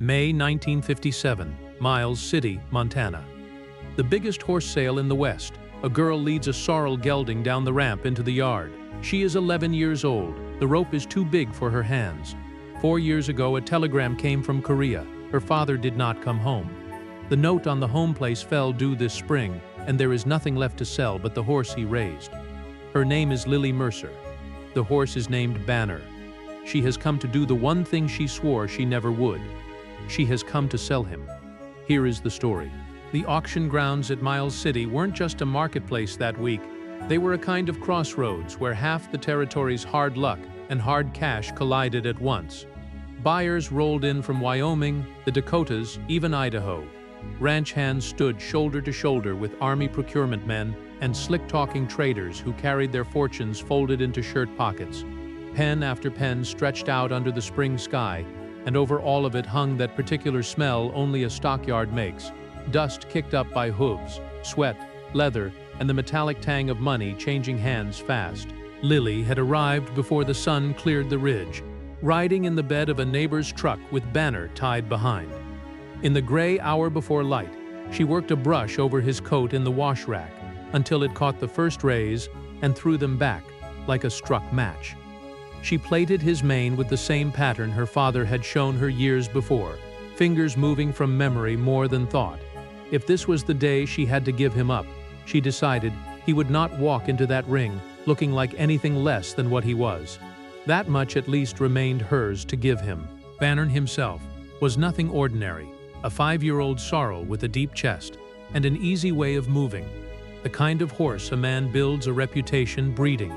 May 1957, Miles City, Montana. The biggest horse sale in the West. A girl leads a sorrel gelding down the ramp into the yard. She is 11 years old. The rope is too big for her hands. 4 years ago, a telegram came from Korea. Her father did not come home. The note on the home place fell due this spring, and there is nothing left to sell but the horse he raised. Her name is Lily Mercer. The horse is named Banner. She has come to do the one thing she swore she never would. She has come to sell him. Here is the story. The auction grounds at Miles City weren't just a marketplace that week. They were a kind of crossroads where half the territory's hard luck and hard cash collided at once. Buyers rolled in from Wyoming, the Dakotas, even Idaho. Ranch hands stood shoulder to shoulder with Army procurement men and slick-talking traders who carried their fortunes folded into shirt pockets. Pen after pen stretched out under the spring sky, and over all of it hung that particular smell only a stockyard makes. Dust kicked up by hooves, sweat, leather, and the metallic tang of money changing hands fast. Lily had arrived before the sun cleared the ridge, riding in the bed of a neighbor's truck with Banner tied behind. In the gray hour before light, she worked a brush over his coat in the wash rack until it caught the first rays and threw them back like a struck match. She plaited his mane with the same pattern her father had shown her years before, fingers moving from memory more than thought. If this was the day she had to give him up, she decided he would not walk into that ring looking like anything less than what he was. That much at least remained hers to give him. Banner himself was nothing ordinary, a 5-year-old sorrel with a deep chest and an easy way of moving, the kind of horse a man builds a reputation breeding.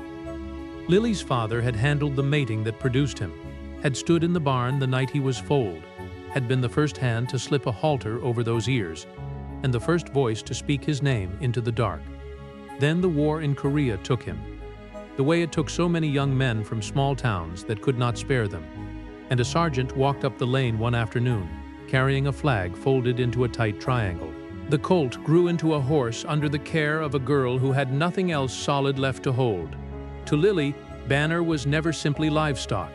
Lily's father had handled the mating that produced him, had stood in the barn the night he was foaled, had been the first hand to slip a halter over those ears, and the first voice to speak his name into the dark. Then the war in Korea took him, the way it took so many young men from small towns that could not spare them, and a sergeant walked up the lane one afternoon, carrying a flag folded into a tight triangle. The colt grew into a horse under the care of a girl who had nothing else solid left to hold. To Lily, Banner was never simply livestock.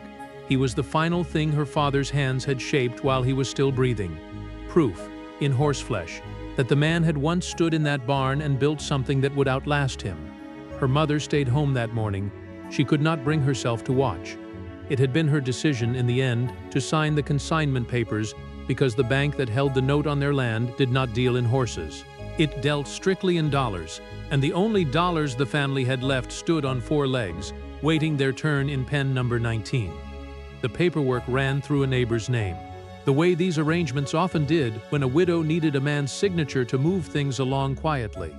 He was the final thing her father's hands had shaped while he was still breathing. Proof, in horseflesh, that the man had once stood in that barn and built something that would outlast him. Her mother stayed home that morning. She could not bring herself to watch. It had been her decision in the end to sign the consignment papers because the bank that held the note on their land did not deal in horses. It dealt strictly in dollars, and the only dollars the family had left stood on 4 legs, waiting their turn in pen number 19. The paperwork ran through a neighbor's name, the way these arrangements often did when a widow needed a man's signature to move things along quietly.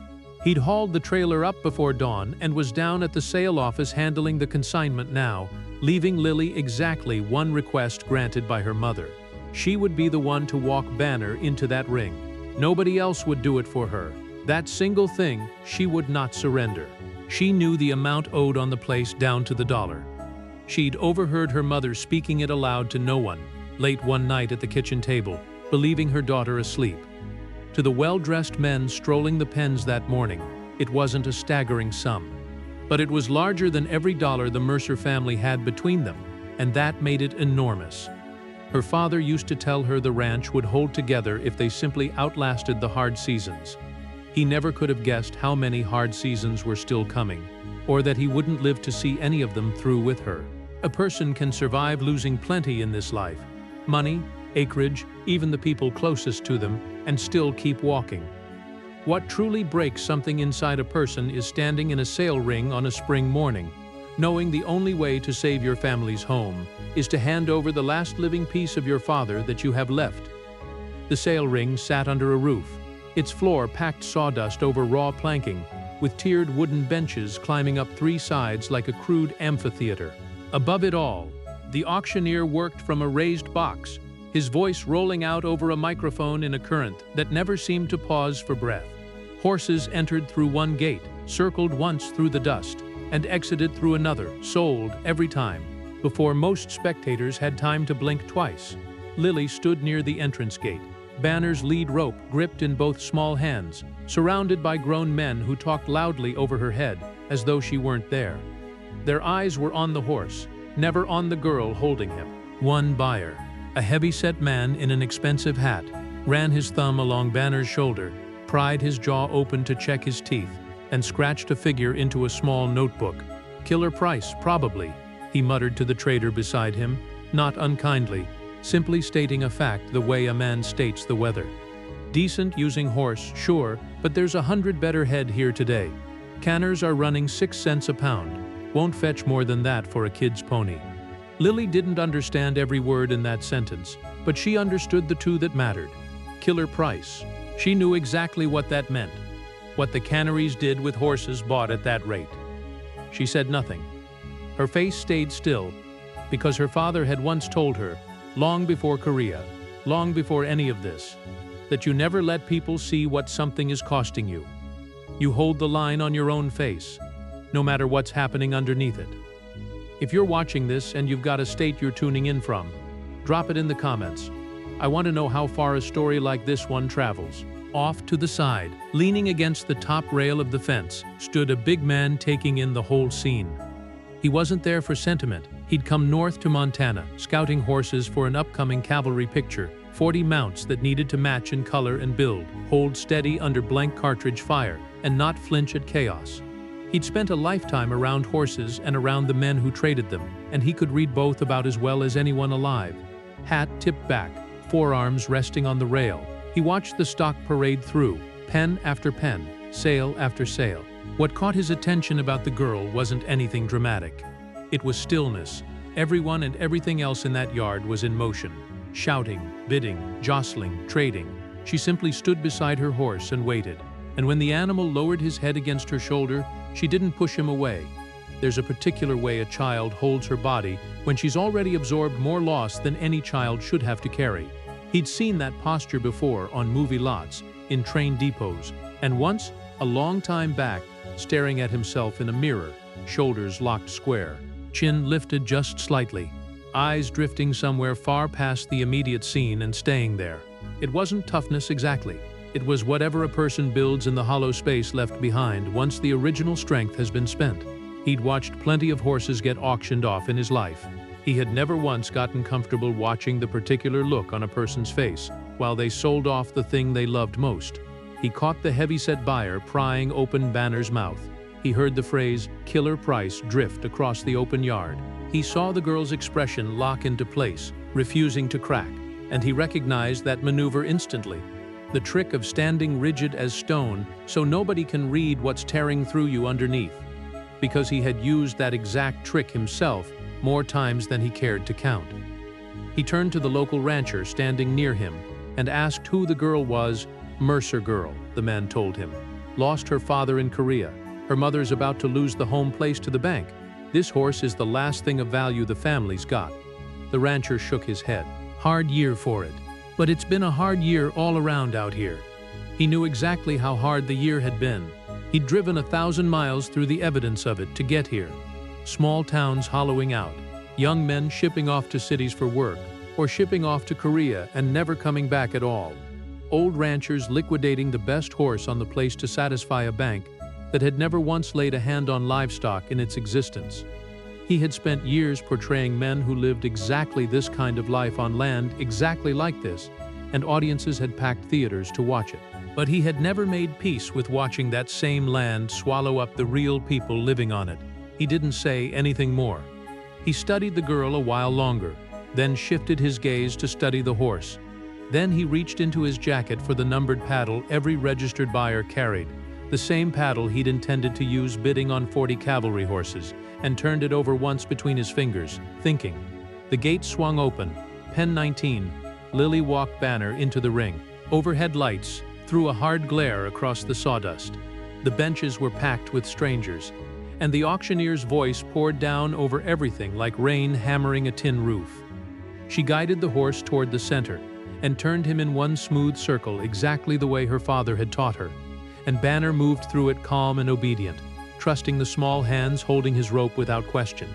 He'd hauled the trailer up before dawn and was down at the sale office handling the consignment now, leaving Lily exactly one request granted by her mother. She would be the one to walk Banner into that ring. Nobody else would do it for her. That single thing she would not surrender. She knew the amount owed on the place down to the dollar. She'd overheard her mother speaking it aloud to no one, late one night at the kitchen table, believing her daughter asleep. To the well-dressed men strolling the pens that morning, it wasn't a staggering sum. But it was larger than every dollar the Mercer family had between them, and that made it enormous. Her father used to tell her the ranch would hold together if they simply outlasted the hard seasons. He never could have guessed how many hard seasons were still coming, or that he wouldn't live to see any of them through with her. A person can survive losing plenty in this life, money, acreage, even the people closest to them, and still keep walking. What truly breaks something inside a person is standing in a sale ring on a spring morning, knowing the only way to save your family's home is to hand over the last living piece of your father that you have left. The sale ring sat under a roof, its floor packed sawdust over raw planking, with tiered wooden benches climbing up 3 sides like a crude amphitheater. Above it all, the auctioneer worked from a raised box, his voice rolling out over a microphone in a current that never seemed to pause for breath. Horses entered through one gate, circled once through the dust, and exited through another, sold every time, before most spectators had time to blink twice. Lily stood near the entrance gate, Banner's lead rope gripped in both small hands, surrounded by grown men who talked loudly over her head as though she weren't there. Their eyes were on the horse, never on the girl holding him. One buyer. A heavy-set man in an expensive hat ran his thumb along Banner's shoulder, pried his jaw open to check his teeth, and scratched a figure into a small notebook. "Killer price, probably," he muttered to the trader beside him, not unkindly, simply stating a fact the way a man states the weather. "Decent using horse, sure, but there's 100 better head here today. Canners are running 6 cents a pound. Won't fetch more than that for a kid's pony." Lily didn't understand every word in that sentence, but she understood the two that mattered. Killer price. She knew exactly what that meant, what the canneries did with horses bought at that rate. She said nothing. Her face stayed still, because her father had once told her, long before Korea, long before any of this, that you never let people see what something is costing you. You hold the line on your own face, no matter what's happening underneath it. If you're watching this and you've got a state you're tuning in from, drop it in the comments. I want to know how far a story like this one travels. Off to the side, leaning against the top rail of the fence, stood a big man taking in the whole scene. He wasn't there for sentiment. He'd come north to Montana, scouting horses for an upcoming cavalry picture, 40 mounts that needed to match in color and build, hold steady under blank cartridge fire, and not flinch at chaos. He'd spent a lifetime around horses and around the men who traded them, and he could read both about as well as anyone alive. Hat tipped back, forearms resting on the rail, he watched the stock parade through, pen after pen, sale after sale. What caught his attention about the girl wasn't anything dramatic. It was stillness. Everyone and everything else in that yard was in motion. Shouting, bidding, jostling, trading. She simply stood beside her horse and waited. And when the animal lowered his head against her shoulder, she didn't push him away. There's a particular way a child holds her body when she's already absorbed more loss than any child should have to carry. He'd seen that posture before on movie lots, in train depots, and once, a long time back, staring at himself in a mirror, shoulders locked square, chin lifted just slightly, eyes drifting somewhere far past the immediate scene and staying there. It wasn't toughness exactly. It was whatever a person builds in the hollow space left behind once the original strength has been spent. He'd watched plenty of horses get auctioned off in his life. He had never once gotten comfortable watching the particular look on a person's face while they sold off the thing they loved most. He caught the heavy-set buyer prying open Banner's mouth. He heard the phrase, "killer price," drift across the open yard. He saw the girl's expression lock into place, refusing to crack, and he recognized that maneuver instantly. The trick of standing rigid as stone so nobody can read what's tearing through you underneath. Because he had used that exact trick himself more times than he cared to count. He turned to the local rancher standing near him and asked who the girl was. "Mercer girl," the man told him. "Lost her father in Korea. Her mother's about to lose the home place to the bank. This horse is the last thing of value the family's got." The rancher shook his head. "Hard year for it. But it's been a hard year all around out here." He knew exactly how hard the year had been. He'd driven 1,000 miles through the evidence of it to get here. Small towns hollowing out, young men shipping off to cities for work, or shipping off to Korea and never coming back at all. Old ranchers liquidating the best horse on the place to satisfy a bank that had never once laid a hand on livestock in its existence. He had spent years portraying men who lived exactly this kind of life on land exactly like this, and audiences had packed theaters to watch it. But he had never made peace with watching that same land swallow up the real people living on it. He didn't say anything more. He studied the girl a while longer, then shifted his gaze to study the horse. Then he reached into his jacket for the numbered paddle every registered buyer carried, the same paddle he'd intended to use bidding on 40 cavalry horses, and turned it over once between his fingers, thinking. The gate swung open. Pen 19. Lily walked Banner into the ring. Overhead lights threw a hard glare across the sawdust. The benches were packed with strangers, and the auctioneer's voice poured down over everything like rain hammering a tin roof. She guided the horse toward the center and turned him in one smooth circle exactly the way her father had taught her, and Banner moved through it calm and obedient, trusting the small hands holding his rope without question.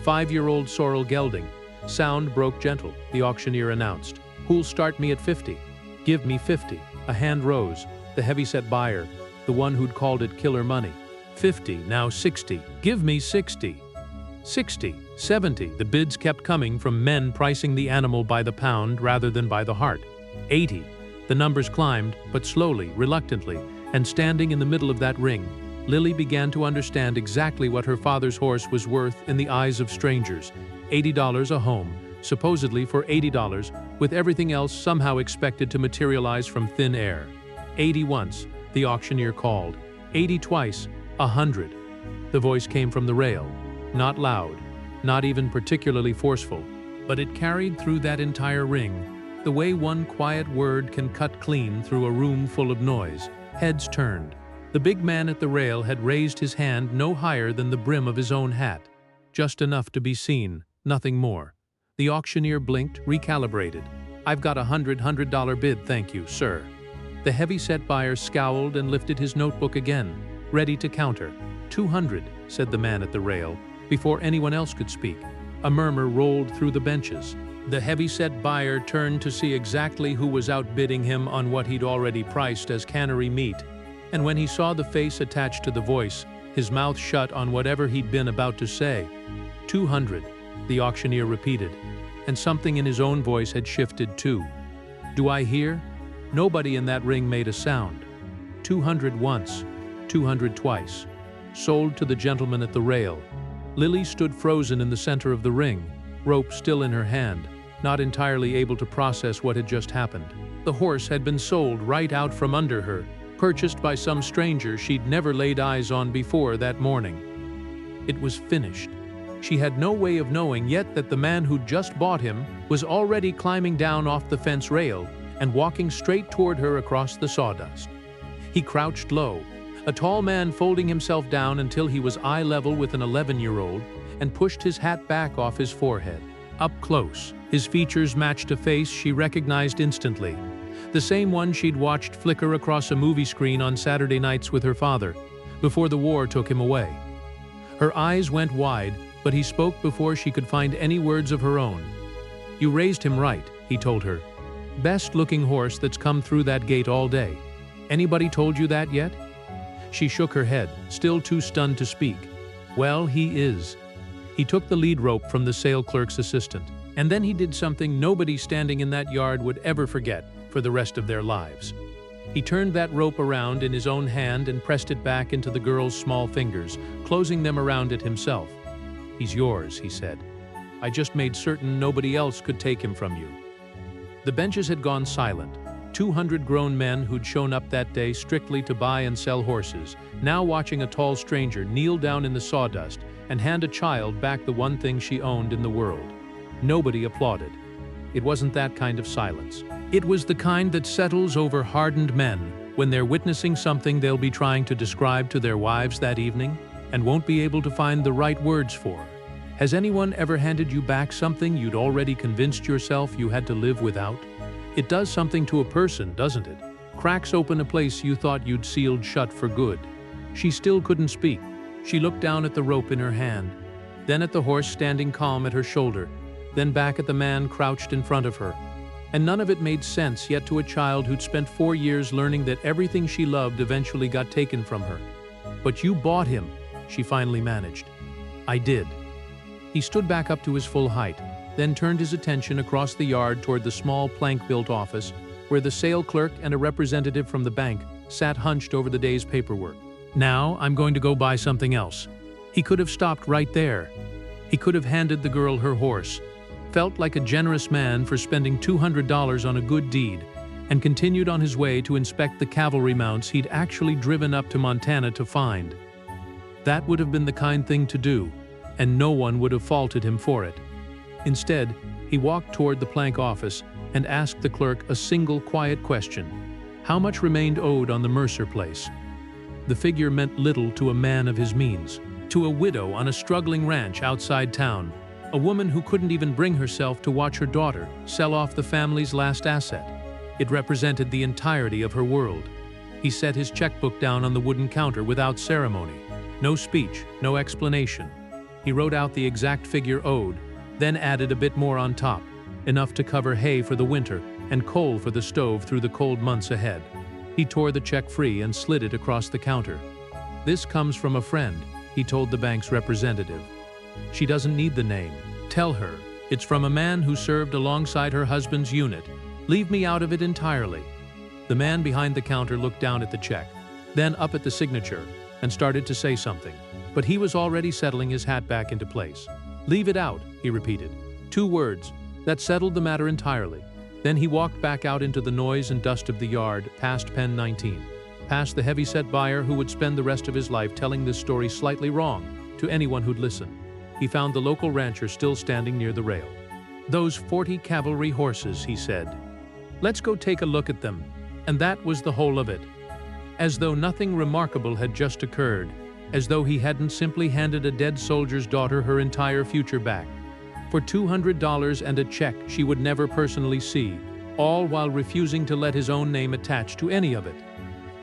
5-year-old sorrel gelding. Sound broke gentle, the auctioneer announced. "Who'll start me at 50? Give me 50. A hand rose. The heavy-set buyer, the one who'd called it killer money. 50, now 60. Give me 60. 60, 70. The bids kept coming from men pricing the animal by the pound rather than by the heart. 80. The numbers climbed, but slowly, reluctantly, and standing in the middle of that ring, Lily began to understand exactly what her father's horse was worth in the eyes of strangers. $80 a home, supposedly for $80, with everything else somehow expected to materialize from thin air. 80 once, the auctioneer called. 80 twice, 100. The voice came from the rail. Not loud, not even particularly forceful, but it carried through that entire ring, the way one quiet word can cut clean through a room full of noise. Heads turned. The big man at the rail had raised his hand no higher than the brim of his own hat, just enough to be seen, nothing more. The auctioneer blinked, recalibrated. "I've got $100 bid, thank you, sir." The heavy-set buyer scowled and lifted his notebook again, ready to counter. 200, said the man at the rail, before anyone else could speak. A murmur rolled through the benches. The heavy-set buyer turned to see exactly who was outbidding him on what he'd already priced as cannery meat, and when he saw the face attached to the voice, his mouth shut on whatever he'd been about to say. 200, the auctioneer repeated, and something in his own voice had shifted too. Do I hear? Nobody in that ring made a sound. 200 once, 200 twice. Sold to the gentleman at the rail. Lily stood frozen in the center of the ring, rope still in her hand, not entirely able to process what had just happened. The horse had been sold right out from under her, purchased by some stranger she'd never laid eyes on before that morning. It was finished. She had no way of knowing yet that the man who'd just bought him was already climbing down off the fence rail and walking straight toward her across the sawdust. He crouched low, a tall man folding himself down until he was eye level with an 11-year-old, and pushed his hat back off his forehead. Up close, his features matched a face she recognized instantly, the same one she'd watched flicker across a movie screen on Saturday nights with her father, before the war took him away. Her eyes went wide, but he spoke before she could find any words of her own. "You raised him right," he told her. "Best-looking horse that's come through that gate all day. Anybody told you that yet?" She shook her head, still too stunned to speak. "Well, he is." He took the lead rope from the sale clerk's assistant, and then he did something nobody standing in that yard would ever forget for the rest of their lives. He turned that rope around in his own hand and pressed it back into the girl's small fingers, closing them around it himself. "He's yours," he said. "I just made certain nobody else could take him from you." The benches had gone silent. 200 grown men who'd shown up that day strictly to buy and sell horses, now watching a tall stranger kneel down in the sawdust and hand a child back the one thing she owned in the world. Nobody applauded. It wasn't that kind of silence. It was the kind that settles over hardened men when they're witnessing something they'll be trying to describe to their wives that evening and won't be able to find the right words for. Has anyone ever handed you back something you'd already convinced yourself you had to live without? It does something to a person, doesn't it? Cracks open a place you thought you'd sealed shut for good. She still couldn't speak. She looked down at the rope in her hand, then at the horse standing calm at her shoulder, then back at the man crouched in front of her. And none of it made sense yet to a child who'd spent 4 years learning that everything she loved eventually got taken from her. "But you bought him," she finally managed. "I did." He stood back up to his full height, then turned his attention across the yard toward the small plank-built office, where the sale clerk and a representative from the bank sat hunched over the day's paperwork. "Now, I'm going to go buy something else." He could have stopped right there. He could have handed the girl her horse, felt like a generous man for spending $200 on a good deed, and continued on his way to inspect the cavalry mounts he'd actually driven up to Montana to find. That would have been the kind thing to do, and no one would have faulted him for it. Instead, he walked toward the plank office and asked the clerk a single quiet question. How much remained owed on the Mercer place? The figure meant little to a man of his means, to a widow on a struggling ranch outside town, a woman who couldn't even bring herself to watch her daughter sell off the family's last asset. It represented the entirety of her world. He set his checkbook down on the wooden counter without ceremony. No speech, no explanation. He wrote out the exact figure owed, then added a bit more on top, enough to cover hay for the winter and coal for the stove through the cold months ahead. He tore the check free and slid it across the counter. "This comes from a friend," he told the bank's representative. She doesn't need the name. Tell her, it's from a man who served alongside her husband's unit. Leave me out of it entirely. The man behind the counter looked down at the check, then up at the signature, and started to say something. But he was already settling his hat back into place. Leave it out, he repeated. 2 words. That settled the matter entirely. Then he walked back out into the noise and dust of the yard, past pen 19. Past the heavy-set buyer who would spend the rest of his life telling this story slightly wrong to anyone who'd listen. He found the local rancher still standing near the rail. Those 40 cavalry horses, he said. Let's go take a look at them. And that was the whole of it. As though nothing remarkable had just occurred, as though he hadn't simply handed a dead soldier's daughter her entire future back. For $200 and a check she would never personally see, all while refusing to let his own name attach to any of it.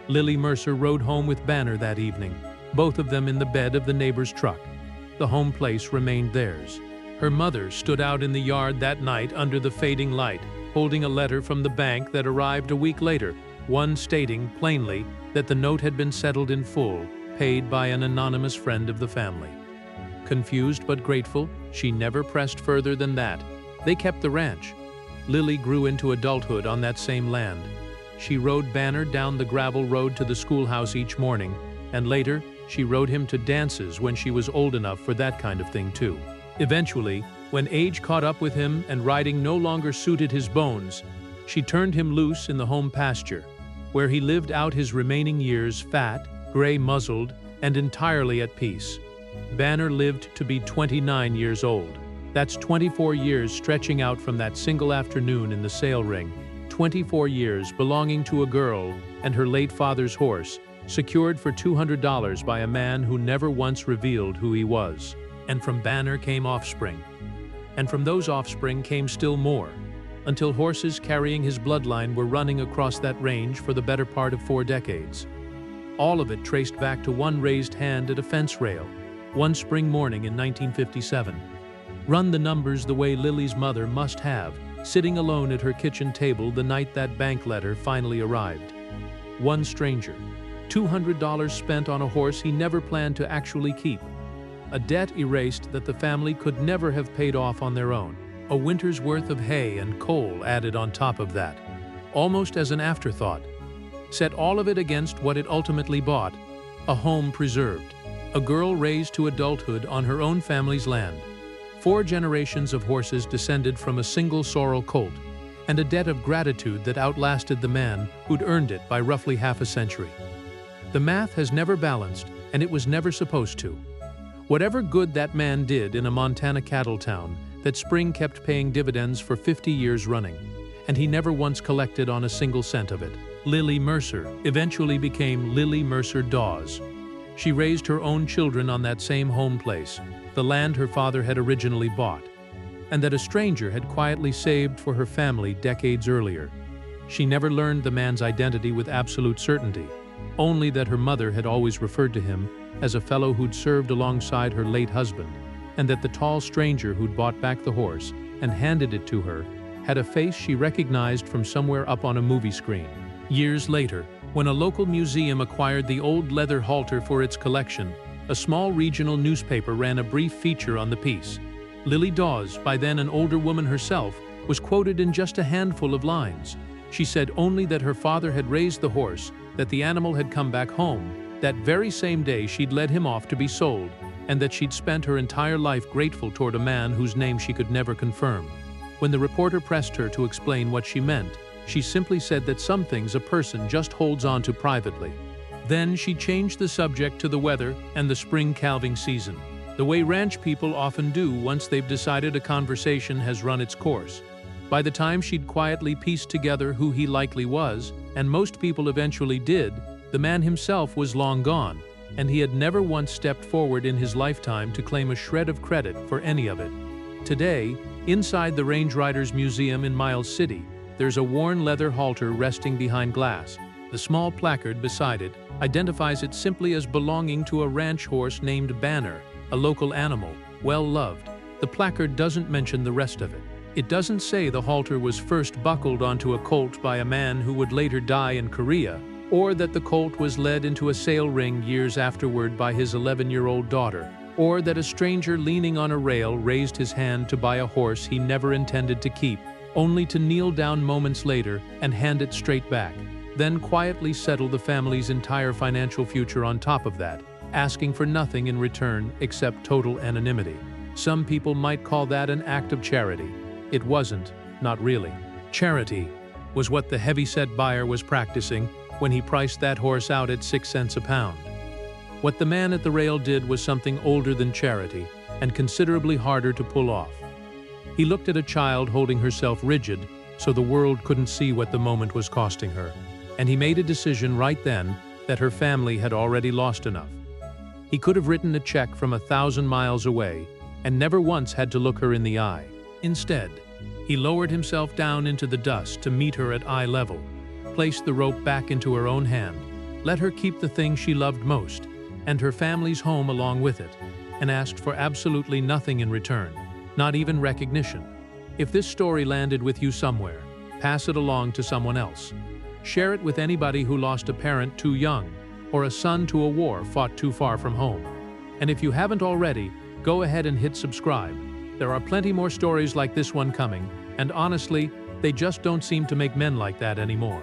Lily Mercer rode home with Banner that evening, both of them in the bed of the neighbor's truck. The home place remained theirs. Her mother stood out in the yard that night under the fading light, holding a letter from the bank that arrived a week later, one stating plainly that the note had been settled in full, paid by an anonymous friend of the family. Confused but grateful, she never pressed further than that. They kept the ranch. Lily grew into adulthood on that same land. She rode Banner down the gravel road to the schoolhouse each morning, and later, she rode him to dances when she was old enough for that kind of thing too. Eventually, when age caught up with him and riding no longer suited his bones, she turned him loose in the home pasture, where he lived out his remaining years fat, gray-muzzled, and entirely at peace. Banner lived to be 29 years old. That's 24 years stretching out from that single afternoon in the sale ring, 24 years belonging to a girl and her late father's horse, secured for $200 by a man who never once revealed who he was. And from Banner came offspring. And from those offspring came still more, until horses carrying his bloodline were running across that range for the better part of 4 decades. All of it traced back to one raised hand at a fence rail, one spring morning in 1957. Run the numbers the way Lily's mother must have, sitting alone at her kitchen table the night that bank letter finally arrived. One stranger, $200 spent on a horse he never planned to actually keep. A debt erased that the family could never have paid off on their own. A winter's worth of hay and coal added on top of that, almost as an afterthought. Set all of it against what it ultimately bought, a home preserved, a girl raised to adulthood on her own family's land. 4 generations of horses descended from a single sorrel colt, and a debt of gratitude that outlasted the man who'd earned it by roughly half a century. The math has never balanced, and it was never supposed to. Whatever good that man did in a Montana cattle town, that spring kept paying dividends for 50 years running, and he never once collected on a single cent of it. Lily Mercer eventually became Lily Mercer Dawes. She raised her own children on that same home place, the land her father had originally bought, and that a stranger had quietly saved for her family decades earlier. She never learned the man's identity with absolute certainty, only that her mother had always referred to him as a fellow who'd served alongside her late husband, and that the tall stranger who'd bought back the horse and handed it to her had a face she recognized from somewhere up on a movie screen. Years later, when a local museum acquired the old leather halter for its collection, a small regional newspaper ran a brief feature on the piece. Lily Dawes, by then an older woman herself, was quoted in just a handful of lines. She said only that her father had raised the horse, that the animal had come back home, that very same day she'd led him off to be sold, and that she'd spent her entire life grateful toward a man whose name she could never confirm. When the reporter pressed her to explain what she meant, she simply said that some things a person just holds on to privately. Then she changed the subject to the weather and the spring calving season, the way ranch people often do once they've decided a conversation has run its course. By the time she'd quietly pieced together who he likely was, and most people eventually did, the man himself was long gone, and he had never once stepped forward in his lifetime to claim a shred of credit for any of it. Today, inside the Range Riders Museum in Miles City, there's a worn leather halter resting behind glass. The small placard beside it identifies it simply as belonging to a ranch horse named Banner, a local animal, well loved. The placard doesn't mention the rest of it. It doesn't say the halter was first buckled onto a colt by a man who would later die in Korea, or that the colt was led into a sale ring years afterward by his 11-year-old daughter, Or that a stranger leaning on a rail raised his hand to buy a horse he never intended to keep, only to kneel down moments later and hand it straight back, then quietly settle the family's entire financial future on top of that, asking for nothing in return except total anonymity. Some people might call that an act of charity. It wasn't, not really. Charity was what the heavyset buyer was practicing when he priced that horse out at 6 cents a pound. What the man at the rail did was something older than charity and considerably harder to pull off. He looked at a child holding herself rigid so the world couldn't see what the moment was costing her, and he made a decision right then that her family had already lost enough. He could have written a check from 1,000 miles away and never once had to look her in the eye. Instead, he lowered himself down into the dust to meet her at eye level, placed the rope back into her own hand, let her keep the thing she loved most, and her family's home along with it, and asked for absolutely nothing in return, not even recognition. If this story landed with you somewhere, pass it along to someone else. Share it with anybody who lost a parent too young, or a son to a war fought too far from home. And if you haven't already, go ahead and hit subscribe. There are plenty more stories like this one coming, and honestly, they just don't seem to make men like that anymore.